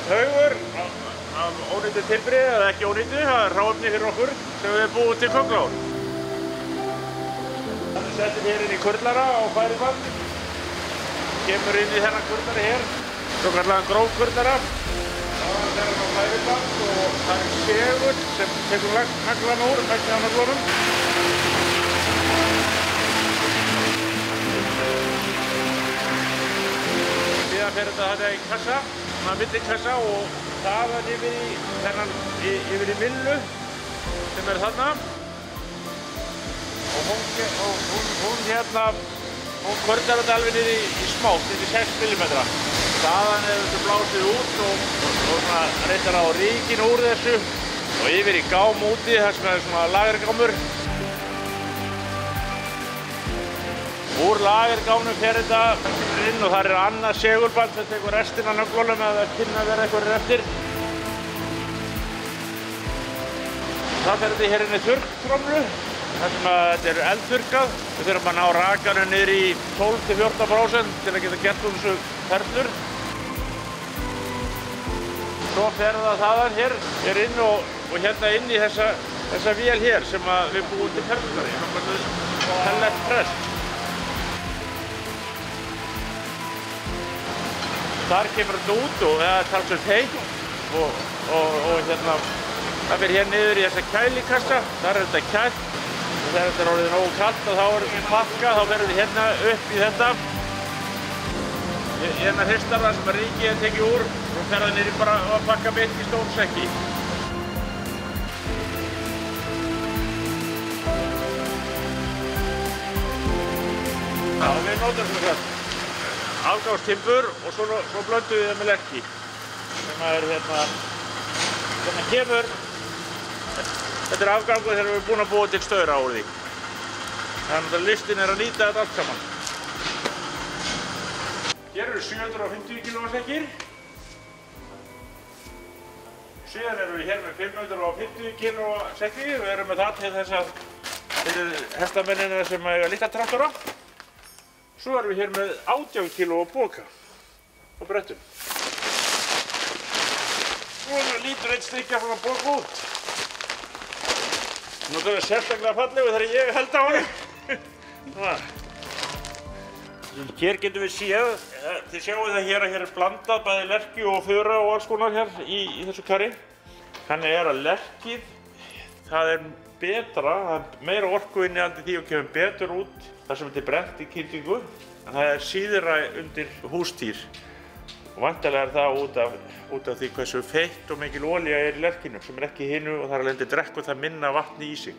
haugur af ónýttu timbri, eða ekki ónýttu, það er hráefni fyrir okkur sem við búum til köngulóar. Það er settum hér inn í kurlara á færisvagn. Kemur inn í þennan kurlari hér, svo kallan grófkurlara. Það er hann á færisvagn og það er segur sem tekur naglan úr, megnið á naglunum. Síðan fer þetta í kassa, svona millikassa og þaðan yfir í millu sem er þarna. Og hún kurlar þetta alveg niður í smátt, niður í 6 mm. Þaðan er þetta blásið út og reyndar á ríkin úr þessu og yfir í gám úti, þar sem er svona lagergámur. Úr lagergámnum fer þetta inn og þar er annað segulband sem tekur restina af nöglunum ef það kynna að vera einhverjir eftir. Það fer þetta hér inn í þurrktromlu, þar sem þetta er eldþurrkað. Við þurfum að ná rakanum niður í 12–14% til að geta gert úr þessu perlur. Svo fer það þaðan hér inn og hérna inn í þessa vél hér sem við búum til perlunar í, pellet press. Þar kemur þetta út og það er talsvert heitt og hérna, það fer hér niður í þessa kælikassa, þar er þetta kælt. Og þegar þetta er orðið nógu kalt og þá er þetta pakkað, þá fer þetta hérna upp í þetta. Hérna hristar það sem að ríkið er tekið úr og fer það niður bara að pakka beint í stór sekki. Já, við notum sem sagt afgangstimbur og svo blöndum við það með lerki sem er hérna kemur. Þetta er afgangur þegar við erum búin að búa til staura úr því. Þannig að listin er að nýta þetta allt saman. Hér eru 750 kg sekkir. Síðan erum við hér með 550 kg sekki. Við erum með það til þess að fyrir hestamennina sem eiga litla traktora. Svo erum við hér með 18 kg boka og brettum. Svona lítur einn stykkja svona boka út. Nú er það sérstaklega fallegu þegar ég held á honum. Hér getum við séð, þið sjáu það hér að hér er blandað bæði lerki og fura og alls konar hér í þessu karri. Þannig er að lerkið, það er betra, það er meira orku innihaldið því og kemur betur út þar sem þetta er brennt í kyndingu. En það er síðra undir hústýr og væntanlega er það út af því hversu feitt og mikil olía er í lerkinu sem er ekki í hinu og þar af leiðandi drekkur það minna vatni í sig.